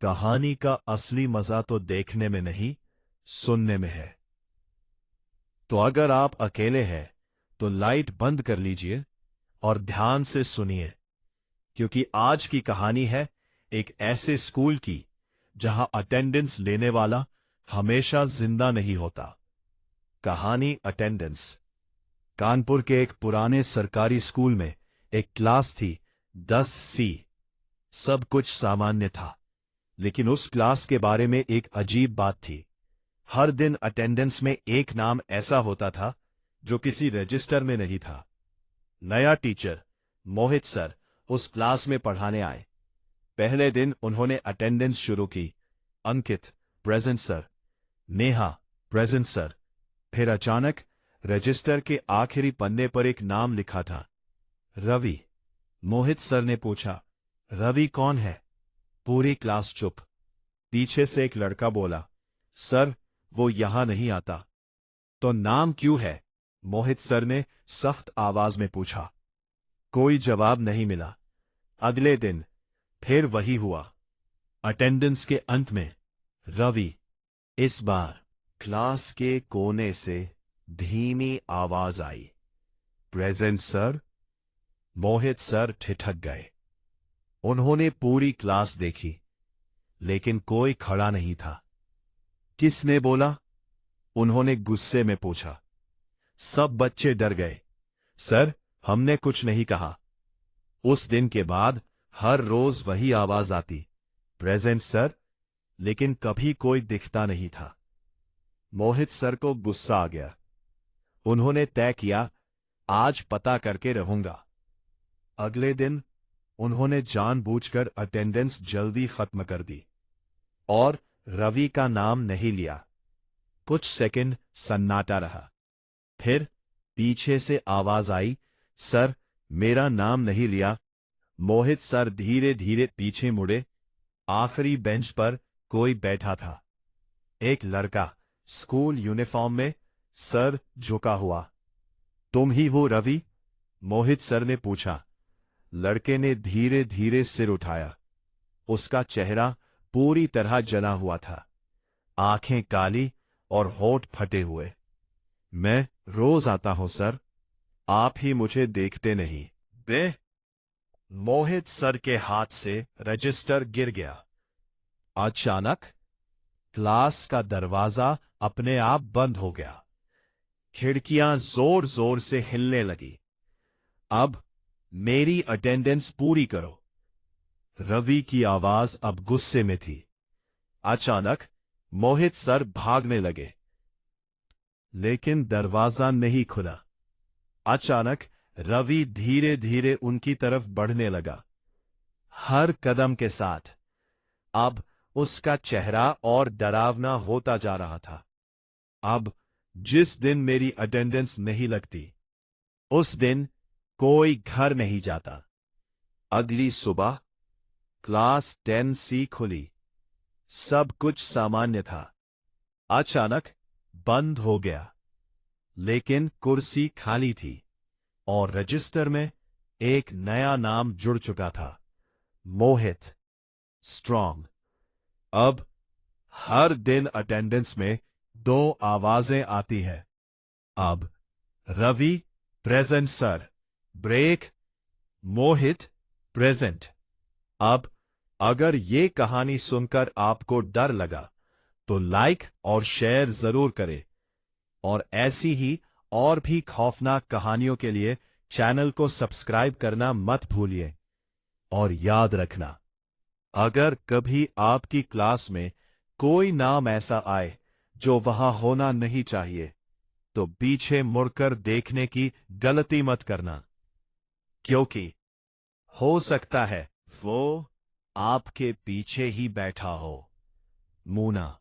कहानी का असली मजा तो देखने में नहीं, सुनने में है। तो अगर आप अकेले हैं तो लाइट बंद कर लीजिए और ध्यान से सुनिए, क्योंकि आज की कहानी है एक ऐसे स्कूल की जहां अटेंडेंस लेने वाला हमेशा जिंदा नहीं होता। कहानी अटेंडेंस। कानपुर के एक पुराने सरकारी स्कूल में एक क्लास थी, 10C। सब कुछ सामान्य था, लेकिन उस क्लास के बारे में एक अजीब बात थी। हर दिन अटेंडेंस में एक नाम ऐसा होता था जो किसी रजिस्टर में नहीं था। नया टीचर मोहित सर उस क्लास में पढ़ाने आए। पहले दिन उन्होंने अटेंडेंस शुरू की। Ankit present sir, Neha present sir. फिर अचानक रजिस्टर के आखिरी पन्ने पर एक नाम लिखा था, रवि। मोहित सर ने पूछा, रवि कौन है? पूरी क्लास चुप। पीछे से एक लड़का बोला, सर वो यहां नहीं आता। तो नाम क्यों है? मोहित सर ने सख्त आवाज में पूछा। कोई जवाब नहीं मिला। अगले दिन फिर वही हुआ। अटेंडेंस के अंत में रवि। इस बार क्लास के कोने से धीमी आवाज आई, प्रेजेंट सर। मोहित सर ठिठक गए। उन्होंने पूरी क्लास देखी, लेकिन कोई खड़ा नहीं था। किसने बोला? उन्होंने गुस्से में पूछा। सब बच्चे डर गए। सर हमने कुछ नहीं कहा। उस दिन के बाद हर रोज वही आवाज आती, प्रेजेंट सर, लेकिन कभी कोई दिखता नहीं था। मोहित सर को गुस्सा आ गया। उन्होंने तय किया, आज पता करके रहूंगा। अगले दिन उन्होंने जानबूझकर अटेंडेंस जल्दी खत्म कर दी और रवि का नाम नहीं लिया। कुछ सेकंड सन्नाटा रहा। फिर पीछे से आवाज आई, सर मेरा नाम नहीं लिया। मोहित सर धीरे धीरे पीछे मुड़े। आखिरी बेंच पर कोई बैठा था, एक लड़का स्कूल यूनिफॉर्म में, सर झुका हुआ। तुम ही हो रवि? मोहित सर ने पूछा। लड़के ने धीरे धीरे सिर उठाया। उसका चेहरा पूरी तरह जला हुआ था, आंखें काली और होंठ फटे हुए। मैं रोज आता हूं सर, आप ही मुझे देखते नहीं। बे। मोहित सर के हाथ से रजिस्टर गिर गया। अचानक क्लास का दरवाजा अपने आप बंद हो गया। खिड़कियां जोर जोर से हिलने लगी। अब मेरी अटेंडेंस पूरी करो। रवि की आवाज अब गुस्से में थी। अचानक मोहित सर भागने लगे, लेकिन दरवाजा नहीं खुला। अचानक रवि धीरे धीरे उनकी तरफ बढ़ने लगा। हर कदम के साथ अब उसका चेहरा और डरावना होता जा रहा था। अब जिस दिन मेरी अटेंडेंस नहीं लगती, उस दिन कोई घर नहीं जाता। अगली सुबह क्लास 10C खुली। सब कुछ सामान्य था। अचानक बंद हो गया, लेकिन कुर्सी खाली थी और रजिस्टर में एक नया नाम जुड़ चुका था, मोहित स्ट्रॉन्ग। अब हर दिन अटेंडेंस में 2 आवाजें आती हैं। अब रवि प्रेजेंट सर, ब्रेक, मोहित प्रेजेंट। अब अगर ये कहानी सुनकर आपको डर लगा तो लाइक और शेयर जरूर करें, और ऐसी ही और भी खौफनाक कहानियों के लिए चैनल को सब्सक्राइब करना मत भूलिए। और याद रखना, अगर कभी आपकी क्लास में कोई नाम ऐसा आए जो वहां होना नहीं चाहिए, तो पीछे मुड़कर देखने की गलती मत करना, क्योंकि हो सकता है वो आपके पीछे ही बैठा हो। मूना।